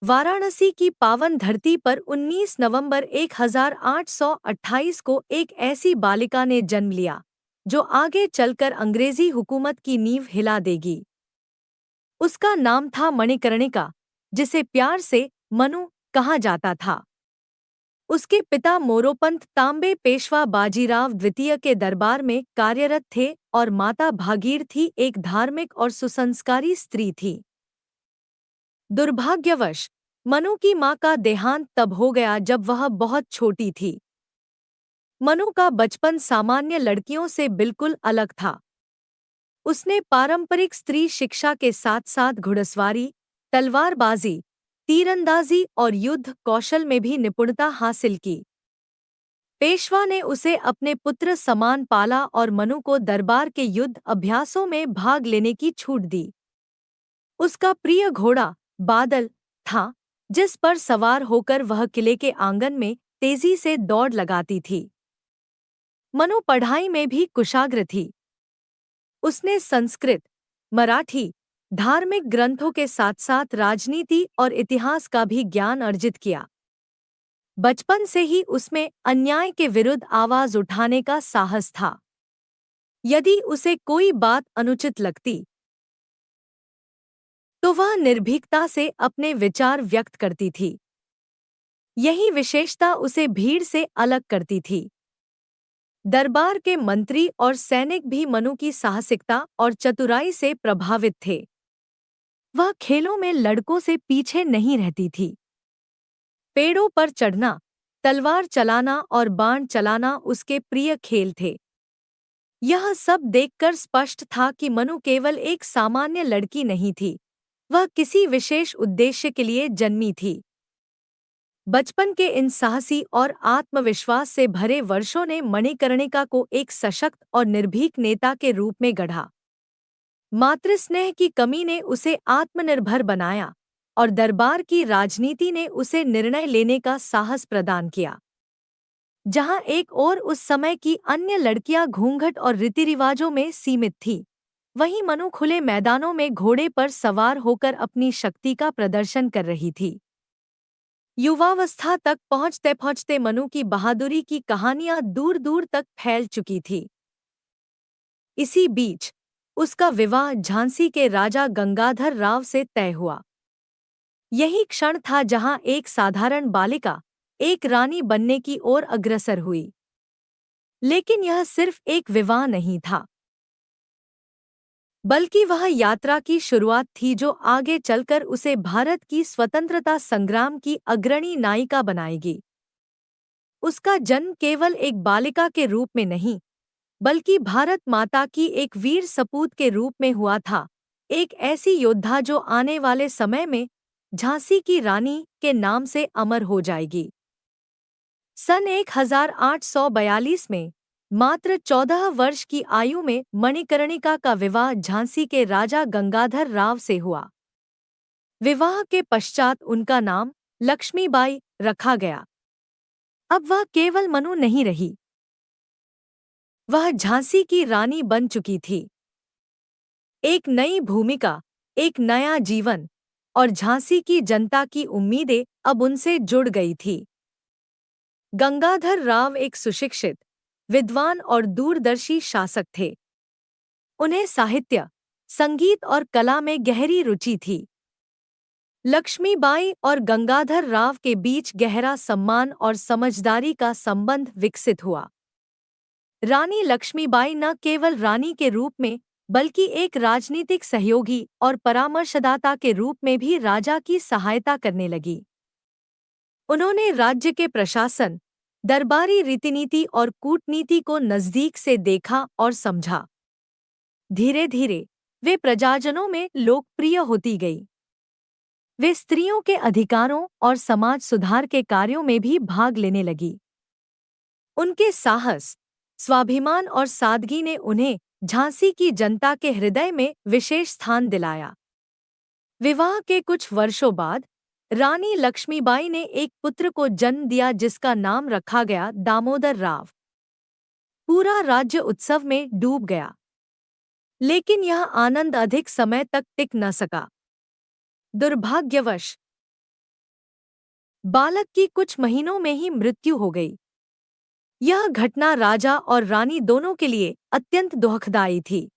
वाराणसी की पावन धरती पर 19 नवंबर 1828 को एक ऐसी बालिका ने जन्म लिया जो आगे चलकर अंग्रेजी हुकूमत की नींव हिला देगी। उसका नाम था मणिकर्णिका, जिसे प्यार से मनु कहा जाता था। उसके पिता मोरोपंत तांबे पेशवा बाजीराव द्वितीय के दरबार में कार्यरत थे और माता भागीरथी एक धार्मिक और सुसंस्कारी स्त्री थी। दुर्भाग्यवश मनु की मां का देहांत तब हो गया जब वह बहुत छोटी थी। मनु का बचपन सामान्य लड़कियों से बिल्कुल अलग था। उसने पारंपरिक स्त्री शिक्षा के साथ साथ घुड़सवारी, तलवारबाजी, तीरंदाजी और युद्ध कौशल में भी निपुणता हासिल की। पेशवा ने उसे अपने पुत्र समान पाला और मनु को दरबार के युद्ध अभ्यासों में भाग लेने की छूट दी। उसका प्रिय घोड़ा बादल था, जिस पर सवार होकर वह किले के आंगन में तेजी से दौड़ लगाती थी। मनु पढ़ाई में भी कुशाग्र थी। उसने संस्कृत, मराठी, धार्मिक ग्रंथों के साथ साथ राजनीति और इतिहास का भी ज्ञान अर्जित किया। बचपन से ही उसमें अन्याय के विरुद्ध आवाज उठाने का साहस था। यदि उसे कोई बात अनुचित लगती तो वह निर्भीकता से अपने विचार व्यक्त करती थी। यही विशेषता उसे भीड़ से अलग करती थी। दरबार के मंत्री और सैनिक भी मनु की साहसिकता और चतुराई से प्रभावित थे। वह खेलों में लड़कों से पीछे नहीं रहती थी। पेड़ों पर चढ़ना, तलवार चलाना और बाण चलाना उसके प्रिय खेल थे। यह सब देखकर स्पष्ट था कि मनु केवल एक सामान्य लड़की नहीं थी, वह किसी विशेष उद्देश्य के लिए जन्मी थी। बचपन के इन साहसी और आत्मविश्वास से भरे वर्षों ने मणिकर्णिका को एक सशक्त और निर्भीक नेता के रूप में गढ़ा। मातृस्नेह की कमी ने उसे आत्मनिर्भर बनाया और दरबार की राजनीति ने उसे निर्णय लेने का साहस प्रदान किया। जहां एक ओर उस समय की अन्य लड़कियां घूंघट और रीति रिवाजों में सीमित थीं, वहीं मनु खुले मैदानों में घोड़े पर सवार होकर अपनी शक्ति का प्रदर्शन कर रही थी। युवावस्था तक पहुंचते पहुंचते मनु की बहादुरी की कहानियां दूर दूर तक फैल चुकी थी। इसी बीच उसका विवाह झांसी के राजा गंगाधर राव से तय हुआ। यही क्षण था जहां एक साधारण बालिका एक रानी बनने की ओर अग्रसर हुई। लेकिन यह सिर्फ एक विवाह नहीं था, बल्कि वह यात्रा की शुरुआत थी जो आगे चलकर उसे भारत की स्वतंत्रता संग्राम की अग्रणी नायिका बनाएगी। उसका जन्म केवल एक बालिका के रूप में नहीं, बल्कि भारत माता की एक वीर सपूत के रूप में हुआ था, एक ऐसी योद्धा जो आने वाले समय में झांसी की रानी के नाम से अमर हो जाएगी। सन 1842 में मात्र 14 वर्ष की आयु में मणिकर्णिका का विवाह झांसी के राजा गंगाधर राव से हुआ। विवाह के पश्चात उनका नाम लक्ष्मीबाई रखा गया। अब वह केवल मनु नहीं रही, वह झांसी की रानी बन चुकी थी। एक नई भूमिका, एक नया जीवन और झांसी की जनता की उम्मीदें अब उनसे जुड़ गई थी। गंगाधर राव एक सुशिक्षित, विद्वान और दूरदर्शी शासक थे। उन्हें साहित्य, संगीत और कला में गहरी रुचि थी। लक्ष्मीबाई और गंगाधर राव के बीच गहरा सम्मान और समझदारी का संबंध विकसित हुआ। रानी लक्ष्मीबाई न केवल रानी के रूप में, बल्कि एक राजनीतिक सहयोगी और परामर्शदाता के रूप में भी राजा की सहायता करने लगी। उन्होंने राज्य के प्रशासन, दरबारी रीतिनीति और कूटनीति को नजदीक से देखा और समझा। धीरे धीरे वे प्रजाजनों में लोकप्रिय होती गई। वे स्त्रियों के अधिकारों और समाज सुधार के कार्यों में भी भाग लेने लगी। उनके साहस, स्वाभिमान और सादगी ने उन्हें झांसी की जनता के हृदय में विशेष स्थान दिलाया। विवाह के कुछ वर्षों बाद रानी लक्ष्मीबाई ने एक पुत्र को जन्म दिया जिसका नाम रखा गया दामोदर राव। पूरा राज्य उत्सव में डूब गया, लेकिन यह आनंद अधिक समय तक टिक न सका। दुर्भाग्यवश बालक की कुछ महीनों में ही मृत्यु हो गई। यह घटना राजा और रानी दोनों के लिए अत्यंत दुखदायी थी।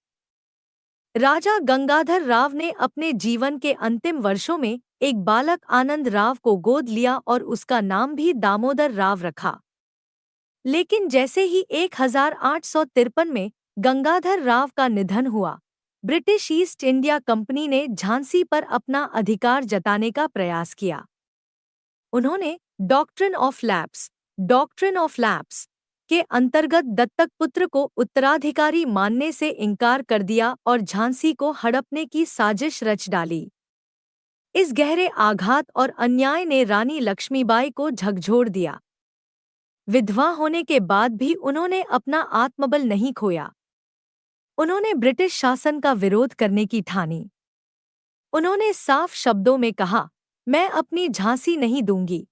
राजा गंगाधर राव ने अपने जीवन के अंतिम वर्षों में एक बालक आनंद राव को गोद लिया और उसका नाम भी दामोदर राव रखा। लेकिन जैसे ही 1853 में गंगाधर राव का निधन हुआ, ब्रिटिश ईस्ट इंडिया कंपनी ने झांसी पर अपना अधिकार जताने का प्रयास किया। उन्होंने डॉक्ट्रिन ऑफ लैप्स के अंतर्गत दत्तक पुत्र को उत्तराधिकारी मानने से इनकार कर दिया और झांसी को हड़पने की साजिश रच डाली। इस गहरे आघात और अन्याय ने रानी लक्ष्मीबाई को झकझोर दिया। विधवा होने के बाद भी उन्होंने अपना आत्मबल नहीं खोया। उन्होंने ब्रिटिश शासन का विरोध करने की ठानी। उन्होंने साफ शब्दों में कहा, मैं अपनी झांसी नहीं दूंगी।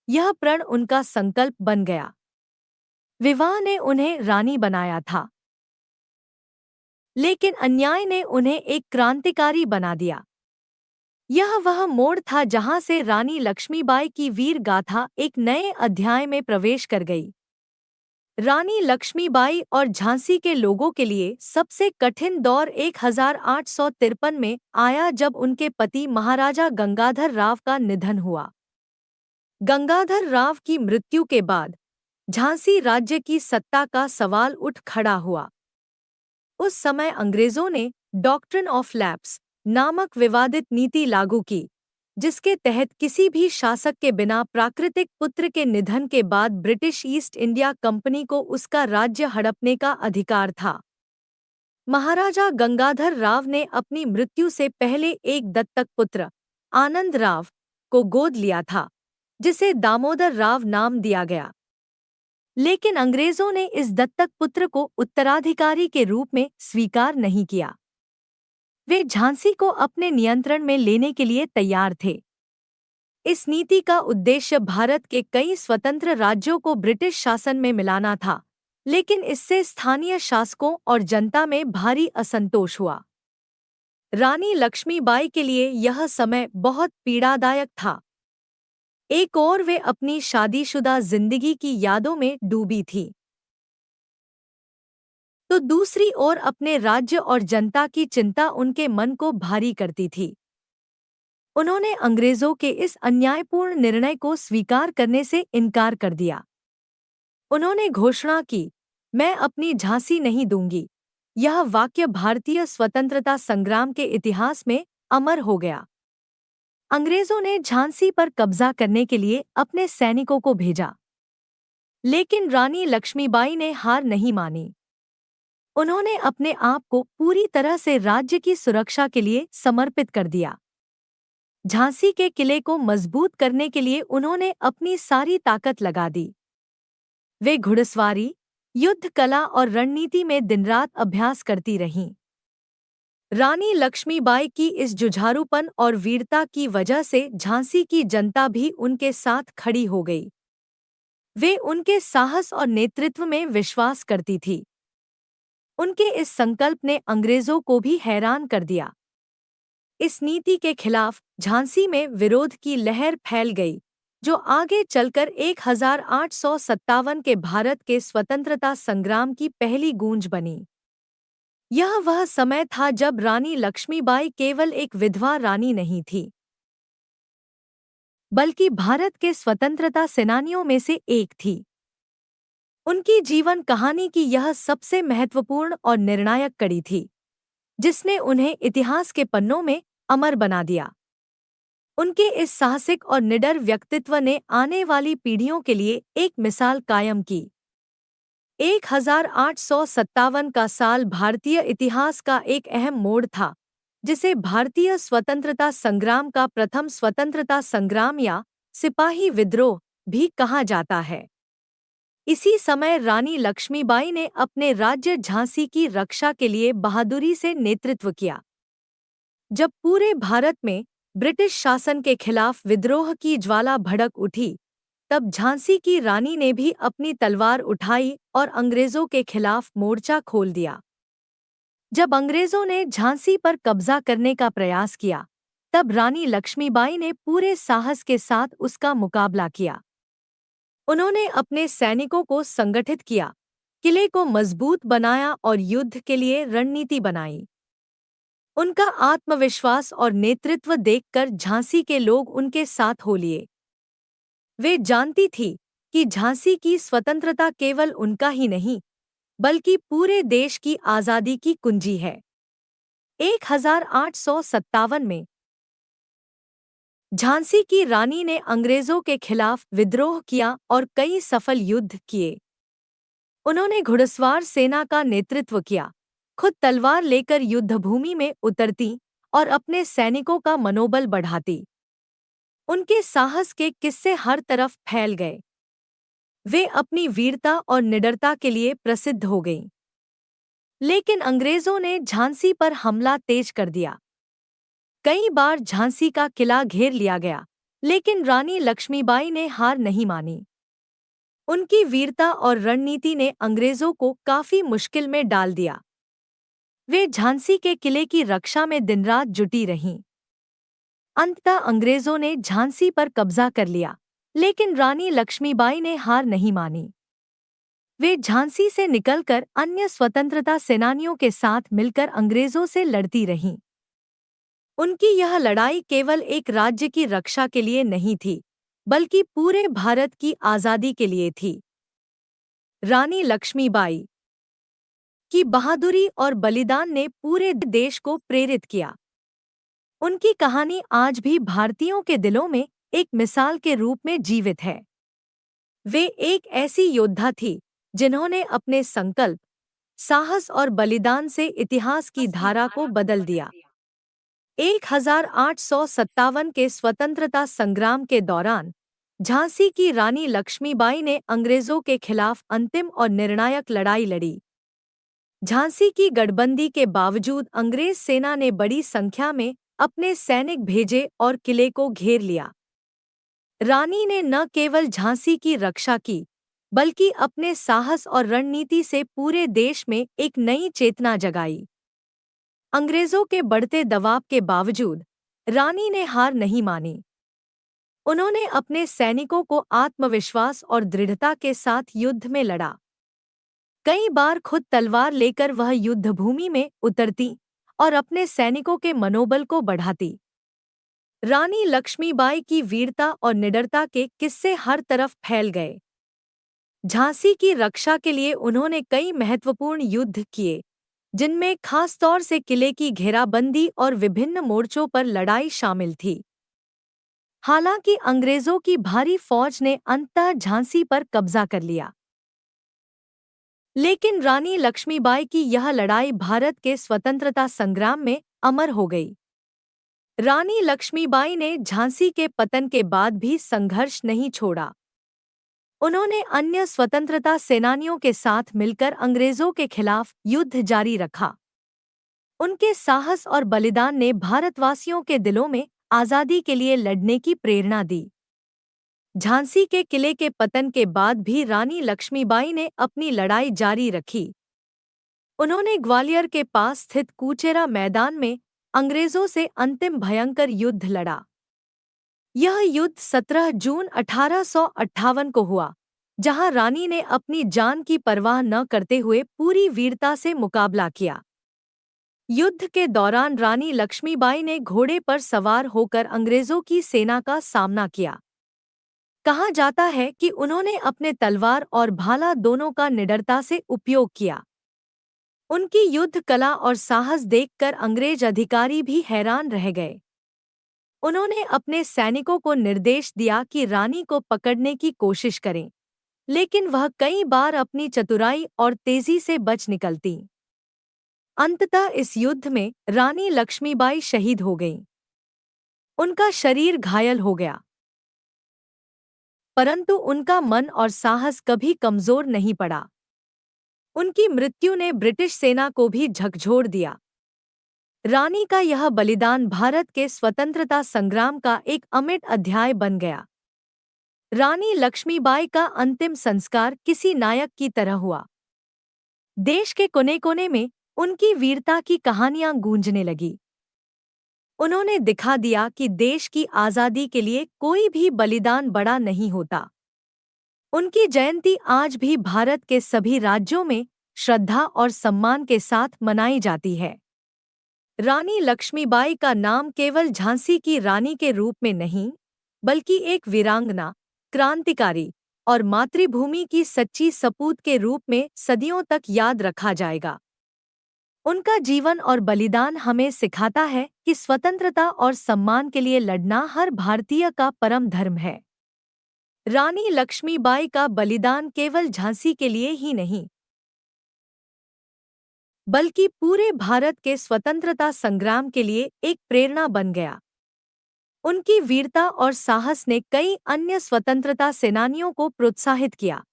यह प्रण उनका संकल्प बन गया। विवाह ने उन्हें रानी बनाया था, लेकिन अन्याय ने उन्हें एक क्रांतिकारी बना दिया। यह वह मोड़ था जहां से रानी लक्ष्मीबाई की वीर गाथा एक नए अध्याय में प्रवेश कर गई। रानी लक्ष्मीबाई और झांसी के लोगों के लिए सबसे कठिन दौर 1853 में आया, जब उनके पति महाराजा गंगाधर राव का निधन हुआ। गंगाधर राव की मृत्यु के बाद झांसी राज्य की सत्ता का सवाल उठ खड़ा हुआ। उस समय अंग्रेजों ने डॉक्ट्रिन ऑफ लैप्स नामक विवादित नीति लागू की, जिसके तहत किसी भी शासक के बिना प्राकृतिक पुत्र के निधन के बाद ब्रिटिश ईस्ट इंडिया कंपनी को उसका राज्य हड़पने का अधिकार था। महाराजा गंगाधर राव ने अपनी मृत्यु से पहले एक दत्तक पुत्र आनंद राव को गोद लिया था, जिसे दामोदर राव नाम दिया गया। लेकिन अंग्रेजों ने इस दत्तक पुत्र को उत्तराधिकारी के रूप में स्वीकार नहीं किया। वे झांसी को अपने नियंत्रण में लेने के लिए तैयार थे। इस नीति का उद्देश्य भारत के कई स्वतंत्र राज्यों को ब्रिटिश शासन में मिलाना था, लेकिन इससे स्थानीय शासकों और जनता में भारी असंतोष हुआ। रानी लक्ष्मीबाई के लिए यह समय बहुत पीड़ादायक था। एक ओर वे अपनी शादीशुदा जिंदगी की यादों में डूबी थी, तो दूसरी ओर अपने राज्य और जनता की चिंता उनके मन को भारी करती थी। उन्होंने अंग्रेजों के इस अन्यायपूर्ण निर्णय को स्वीकार करने से इनकार कर दिया। उन्होंने घोषणा की, मैं अपनी झांसी नहीं दूंगी। यह वाक्य भारतीय स्वतंत्रता संग्राम के इतिहास में अमर हो गया। अंग्रेजों ने झांसी पर कब्जा करने के लिए अपने सैनिकों को भेजा, लेकिन रानी लक्ष्मीबाई ने हार नहीं मानी। उन्होंने अपने आप को पूरी तरह से राज्य की सुरक्षा के लिए समर्पित कर दिया। झांसी के किले को मजबूत करने के लिए उन्होंने अपनी सारी ताकत लगा दी। वे घुड़सवारी, युद्ध कला और रणनीति में दिनरात अभ्यास करती रहीं। रानी लक्ष्मीबाई की इस जुझारूपन और वीरता की वजह से झांसी की जनता भी उनके साथ खड़ी हो गई। वे उनके साहस और नेतृत्व में विश्वास करती थी। उनके इस संकल्प ने अंग्रेजों को भी हैरान कर दिया। इस नीति के खिलाफ झांसी में विरोध की लहर फैल गई, जो आगे चलकर 1857 के भारत के स्वतंत्रता संग्राम की पहली गूंज बनी। यह वह समय था जब रानी लक्ष्मीबाई केवल एक विधवा रानी नहीं थी, बल्कि भारत के स्वतंत्रता सेनानियों में से एक थी। उनकी जीवन कहानी की यह सबसे महत्वपूर्ण और निर्णायक कड़ी थी, जिसने उन्हें इतिहास के पन्नों में अमर बना दिया। उनके इस साहसिक और निडर व्यक्तित्व ने आने वाली पीढ़ियों के लिए एक मिसाल कायम की। 1857 का साल भारतीय इतिहास का एक अहम मोड़ था, जिसे भारतीय स्वतंत्रता संग्राम का प्रथम स्वतंत्रता संग्राम या सिपाही विद्रोह भी कहा जाता है। इसी समय रानी लक्ष्मीबाई ने अपने राज्य झांसी की रक्षा के लिए बहादुरी से नेतृत्व किया। जब पूरे भारत में ब्रिटिश शासन के खिलाफ विद्रोह की ज्वाला भड़क उठी, तब झांसी की रानी ने भी अपनी तलवार उठाई और अंग्रेजों के खिलाफ मोर्चा खोल दिया। जब अंग्रेजों ने झांसी पर कब्जा करने का प्रयास किया, तब रानी लक्ष्मीबाई ने पूरे साहस के साथ उसका मुकाबला किया। उन्होंने अपने सैनिकों को संगठित किया, किले को मजबूत बनाया और युद्ध के लिए रणनीति बनाई। उनका आत्मविश्वास और नेतृत्व देखकर झांसी के लोग उनके साथ हो लिए। वे जानती थी कि झांसी की स्वतंत्रता केवल उनका ही नहीं, बल्कि पूरे देश की आज़ादी की कुंजी है। 1857 में झांसी की रानी ने अंग्रेजों के खिलाफ विद्रोह किया और कई सफल युद्ध किए। उन्होंने घुड़सवार सेना का नेतृत्व किया, खुद तलवार लेकर युद्धभूमि में उतरती और अपने सैनिकों का मनोबल बढ़ाती। उनके साहस के किस्से हर तरफ फैल गए। वे अपनी वीरता और निडरता के लिए प्रसिद्ध हो गईं। लेकिन अंग्रेजों ने झांसी पर हमला तेज कर दिया। कई बार झांसी का किला घेर लिया गया, लेकिन रानी लक्ष्मीबाई ने हार नहीं मानी। उनकी वीरता और रणनीति ने अंग्रेजों को काफी मुश्किल में डाल दिया। वे झांसी के किले की रक्षा में दिन-रात जुटी रहीं। अंततः अंग्रेजों ने झांसी पर कब्जा कर लिया, लेकिन रानी लक्ष्मीबाई ने हार नहीं मानी। वे झांसी से निकलकर अन्य स्वतंत्रता सेनानियों के साथ मिलकर अंग्रेजों से लड़ती रहीं। उनकी यह लड़ाई केवल एक राज्य की रक्षा के लिए नहीं थी, बल्कि पूरे भारत की आज़ादी के लिए थी। रानी लक्ष्मीबाई की बहादुरी और बलिदान ने पूरे देश को प्रेरित किया। उनकी कहानी आज भी भारतीयों के दिलों में एक मिसाल के रूप में जीवित है। वे एक ऐसी योद्धा थी जिन्होंने अपने संकल्प, साहस और बलिदान से इतिहास की धारा को बदल दिया। 1857 के स्वतंत्रता संग्राम के दौरान झांसी की रानी लक्ष्मीबाई ने अंग्रेजों के खिलाफ अंतिम और निर्णायक लड़ाई लड़ी। झांसी की गठबंदी के बावजूद अंग्रेज सेना ने बड़ी संख्या में अपने सैनिक भेजे और किले को घेर लिया। रानी ने न केवल झांसी की रक्षा की, बल्कि अपने साहस और रणनीति से पूरे देश में एक नई चेतना जगाई। अंग्रेजों के बढ़ते दबाव के बावजूद रानी ने हार नहीं मानी। उन्होंने अपने सैनिकों को आत्मविश्वास और दृढ़ता के साथ युद्ध में लड़ा। कई बार खुद तलवार लेकर वह युद्धभूमि में उतरती और अपने सैनिकों के मनोबल को बढ़ाती। रानी लक्ष्मीबाई की वीरता और निडरता के किस्से हर तरफ फैल गए। झांसी की रक्षा के लिए उन्होंने कई महत्वपूर्ण युद्ध किए, जिनमें खास तौर से किले की घेराबंदी और विभिन्न मोर्चों पर लड़ाई शामिल थी। हालांकि अंग्रेजों की भारी फौज ने अंततः झांसी पर कब्जा कर लिया, लेकिन रानी लक्ष्मीबाई की यह लड़ाई भारत के स्वतंत्रता संग्राम में अमर हो गई। रानी लक्ष्मीबाई ने झांसी के पतन के बाद भी संघर्ष नहीं छोड़ा। उन्होंने अन्य स्वतंत्रता सेनानियों के साथ मिलकर अंग्रेजों के खिलाफ युद्ध जारी रखा। उनके साहस और बलिदान ने भारतवासियों के दिलों में आज़ादी के लिए लड़ने की प्रेरणा दी। झांसी के किले के पतन के बाद भी रानी लक्ष्मीबाई ने अपनी लड़ाई जारी रखी। उन्होंने ग्वालियर के पास स्थित कुचेरा मैदान में अंग्रेजों से अंतिम भयंकर युद्ध लड़ा। यह युद्ध 17 जून 1858 को हुआ, जहां रानी ने अपनी जान की परवाह न करते हुए पूरी वीरता से मुकाबला किया। युद्ध के दौरान रानी लक्ष्मीबाई ने घोड़े पर सवार होकर अंग्रेजों की सेना का सामना किया। कहा जाता है कि उन्होंने अपने तलवार और भाला दोनों का निडरता से उपयोग किया। उनकी युद्ध कला और साहस देखकर अंग्रेज अधिकारी भी हैरान रह गए। उन्होंने अपने सैनिकों को निर्देश दिया कि रानी को पकड़ने की कोशिश करें, लेकिन वह कई बार अपनी चतुराई और तेजी से बच निकलती। अंततः इस युद्ध में रानी लक्ष्मीबाई शहीद हो गईं। उनका शरीर घायल हो गया, परंतु उनका मन और साहस कभी कमजोर नहीं पड़ा। उनकी मृत्यु ने ब्रिटिश सेना को भी झकझोर दिया। रानी का यह बलिदान भारत के स्वतंत्रता संग्राम का एक अमिट अध्याय बन गया। रानी लक्ष्मीबाई का अंतिम संस्कार किसी नायक की तरह हुआ। देश के कोने-कोने में उनकी वीरता की कहानियां गूंजने लगी। उन्होंने दिखा दिया कि देश की आज़ादी के लिए कोई भी बलिदान बड़ा नहीं होता। उनकी जयंती आज भी भारत के सभी राज्यों में श्रद्धा और सम्मान के साथ मनाई जाती है। रानी लक्ष्मीबाई का नाम केवल झांसी की रानी के रूप में नहीं, बल्कि एक वीरांगना, क्रांतिकारी और मातृभूमि की सच्ची सपूत के रूप में सदियों तक याद रखा जाएगा। उनका जीवन और बलिदान हमें सिखाता है कि स्वतंत्रता और सम्मान के लिए लड़ना हर भारतीय का परम धर्म है। रानी लक्ष्मीबाई का बलिदान केवल झांसी के लिए ही नहीं, बल्कि पूरे भारत के स्वतंत्रता संग्राम के लिए एक प्रेरणा बन गया। उनकी वीरता और साहस ने कई अन्य स्वतंत्रता सेनानियों को प्रोत्साहित किया।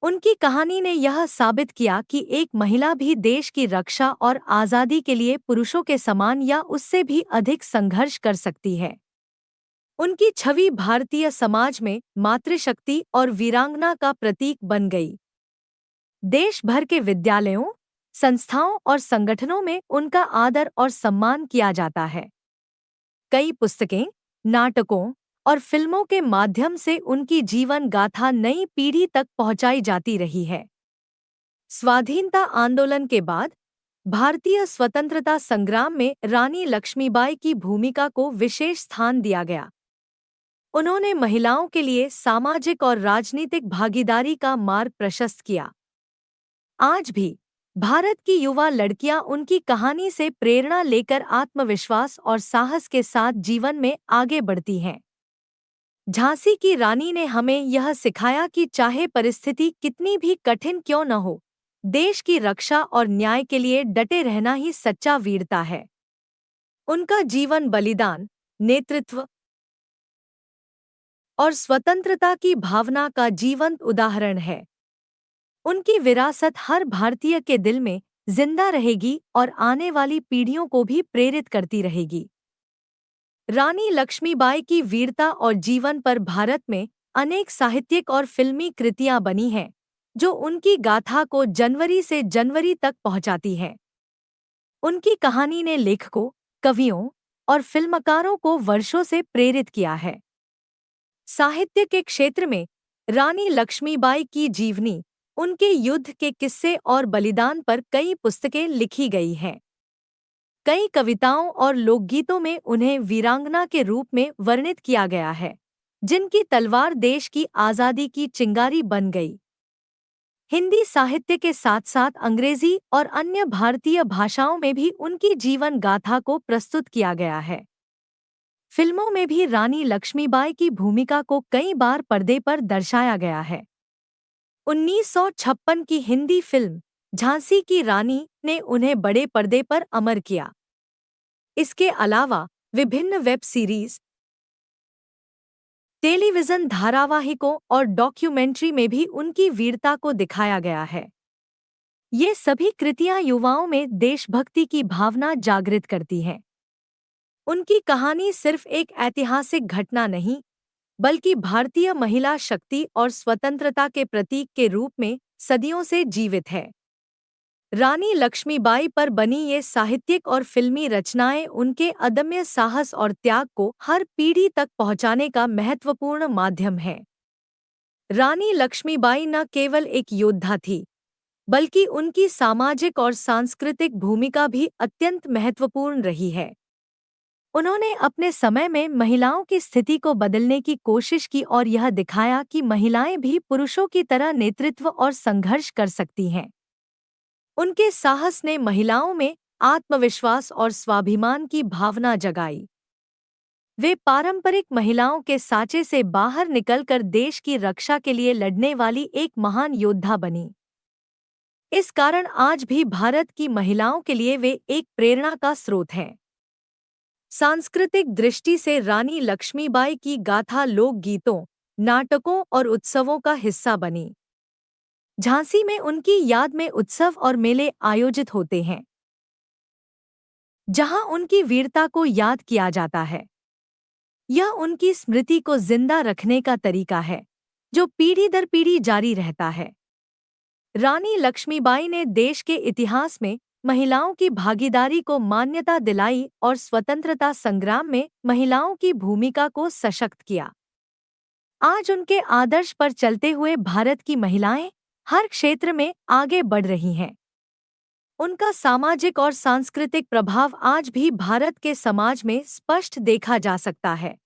उनकी कहानी ने यह साबित किया कि एक महिला भी देश की रक्षा और आज़ादी के लिए पुरुषों के समान या उससे भी अधिक संघर्ष कर सकती है। उनकी छवि भारतीय समाज में मातृशक्ति और वीरांगना का प्रतीक बन गई। देश भर के विद्यालयों, संस्थाओं और संगठनों में उनका आदर और सम्मान किया जाता है। कई पुस्तकें, नाटकों और फिल्मों के माध्यम से उनकी जीवन गाथा नई पीढ़ी तक पहुंचाई जाती रही है। स्वाधीनता आंदोलन के बाद भारतीय स्वतंत्रता संग्राम में रानी लक्ष्मीबाई की भूमिका को विशेष स्थान दिया गया। उन्होंने महिलाओं के लिए सामाजिक और राजनीतिक भागीदारी का मार्ग प्रशस्त किया। आज भी भारत की युवा लड़कियां उनकी कहानी से प्रेरणा लेकर आत्मविश्वास और साहस के साथ जीवन में आगे बढ़ती हैं। झांसी की रानी ने हमें यह सिखाया कि चाहे परिस्थिति कितनी भी कठिन क्यों न हो, देश की रक्षा और न्याय के लिए डटे रहना ही सच्चा वीरता है। उनका जीवन बलिदान, नेतृत्व और स्वतंत्रता की भावना का जीवंत उदाहरण है। उनकी विरासत हर भारतीय के दिल में जिंदा रहेगी और आने वाली पीढ़ियों को भी प्रेरित करती रहेगी। रानी लक्ष्मीबाई की वीरता और जीवन पर भारत में अनेक साहित्यिक और फिल्मी कृतियां बनी हैं, जो उनकी गाथा को जनवरी से जनवरी तक पहुंचाती हैं। उनकी कहानी ने लेखकों, कवियों और फिल्मकारों को वर्षों से प्रेरित किया है। साहित्य के क्षेत्र में रानी लक्ष्मीबाई की जीवनी, उनके युद्ध के किस्से और बलिदान पर कई पुस्तकें लिखी गई हैं। कई कविताओं और लोकगीतों में उन्हें वीरांगना के रूप में वर्णित किया गया है, जिनकी तलवार देश की आज़ादी की चिंगारी बन गई। हिंदी साहित्य के साथ साथ अंग्रेजी और अन्य भारतीय भाषाओं में भी उनकी जीवन गाथा को प्रस्तुत किया गया है। फिल्मों में भी रानी लक्ष्मीबाई की भूमिका को कई बार पर्दे पर दर्शाया गया है। 1956 की हिंदी फिल्म झांसी की रानी ने उन्हें बड़े पर्दे पर अमर किया। इसके अलावा विभिन्न वेब सीरीज, टेलीविजन धारावाहिकों और डॉक्यूमेंट्री में भी उनकी वीरता को दिखाया गया है। ये सभी कृतियां युवाओं में देशभक्ति की भावना जागृत करती हैं। उनकी कहानी सिर्फ एक ऐतिहासिक घटना नहीं, बल्कि भारतीय महिला शक्ति और स्वतंत्रता के प्रतीक के रूप में सदियों से जीवित है। रानी लक्ष्मीबाई पर बनी ये साहित्यिक और फिल्मी रचनाएं उनके अदम्य साहस और त्याग को हर पीढ़ी तक पहुंचाने का महत्वपूर्ण माध्यम है। रानी लक्ष्मीबाई न केवल एक योद्धा थी, बल्कि उनकी सामाजिक और सांस्कृतिक भूमिका भी अत्यंत महत्वपूर्ण रही है। उन्होंने अपने समय में महिलाओं की स्थिति को बदलने की कोशिश की और यह दिखाया कि महिलाएं भी पुरुषों की तरह नेतृत्व और संघर्ष कर सकती हैं। उनके साहस ने महिलाओं में आत्मविश्वास और स्वाभिमान की भावना जगाई। वे पारंपरिक महिलाओं के साँचे से बाहर निकलकर देश की रक्षा के लिए लड़ने वाली एक महान योद्धा बनी। इस कारण आज भी भारत की महिलाओं के लिए वे एक प्रेरणा का स्रोत हैं। सांस्कृतिक दृष्टि से रानी लक्ष्मीबाई की गाथा लोकगीतों, नाटकों और उत्सवों का हिस्सा बनी। झांसी में उनकी याद में उत्सव और मेले आयोजित होते हैं, जहां उनकी वीरता को याद किया जाता है। यह उनकी स्मृति को जिंदा रखने का तरीका है, जो पीढ़ी दर पीढ़ी जारी रहता है। रानी लक्ष्मीबाई ने देश के इतिहास में महिलाओं की भागीदारी को मान्यता दिलाई और स्वतंत्रता संग्राम में महिलाओं की भूमिका को सशक्त किया। आज उनके आदर्श पर चलते हुए भारत की महिलाएं हर क्षेत्र में आगे बढ़ रही हैं। उनका सामाजिक और सांस्कृतिक प्रभाव आज भी भारत के समाज में स्पष्ट देखा जा सकता है,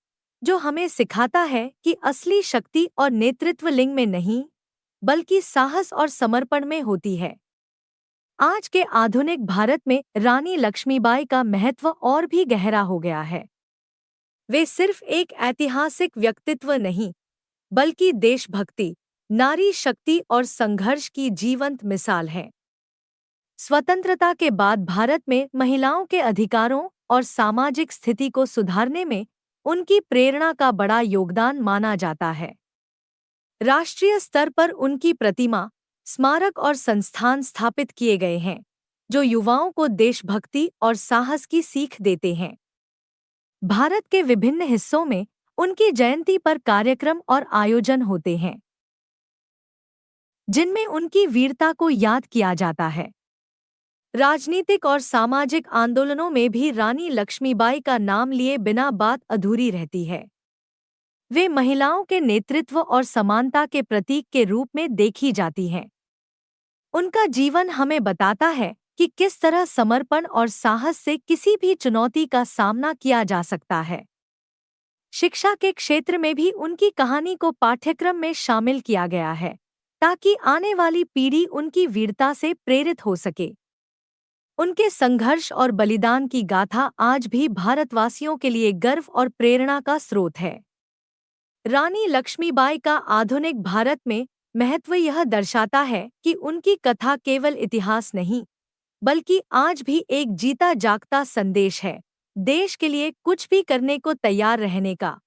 जो हमें सिखाता है कि असली शक्ति और नेतृत्व लिंग में नहीं, बल्कि साहस और समर्पण में होती है। आज के आधुनिक भारत में रानी लक्ष्मीबाई का महत्व और भी गहरा हो गया है। वे सिर्फ एक ऐतिहासिक व्यक्तित्व नहीं, बल्कि देशभक्ति, नारी शक्ति और संघर्ष की जीवंत मिसाल है। स्वतंत्रता के बाद भारत में महिलाओं के अधिकारों और सामाजिक स्थिति को सुधारने में उनकी प्रेरणा का बड़ा योगदान माना जाता है। राष्ट्रीय स्तर पर उनकी प्रतिमा, स्मारक और संस्थान स्थापित किए गए हैं, जो युवाओं को देशभक्ति और साहस की सीख देते हैं। भारत के विभिन्न हिस्सों में उनकी जयंती पर कार्यक्रम और आयोजन होते हैं, जिनमें उनकी वीरता को याद किया जाता है। राजनीतिक और सामाजिक आंदोलनों में भी रानी लक्ष्मीबाई का नाम लिए बिना बात अधूरी रहती है। वे महिलाओं के नेतृत्व और समानता के प्रतीक के रूप में देखी जाती हैं। उनका जीवन हमें बताता है कि किस तरह समर्पण और साहस से किसी भी चुनौती का सामना किया जा सकता है। शिक्षा के क्षेत्र में भी उनकी कहानी को पाठ्यक्रम में शामिल किया गया है, ताकि आने वाली पीढ़ी उनकी वीरता से प्रेरित हो सके। उनके संघर्ष और बलिदान की गाथा आज भी भारतवासियों के लिए गर्व और प्रेरणा का स्रोत है। रानी लक्ष्मीबाई का आधुनिक भारत में महत्व यह दर्शाता है कि उनकी कथा केवल इतिहास नहीं, बल्कि आज भी एक जीता जागता संदेश है, देश के लिए कुछ भी करने को तैयार रहने का।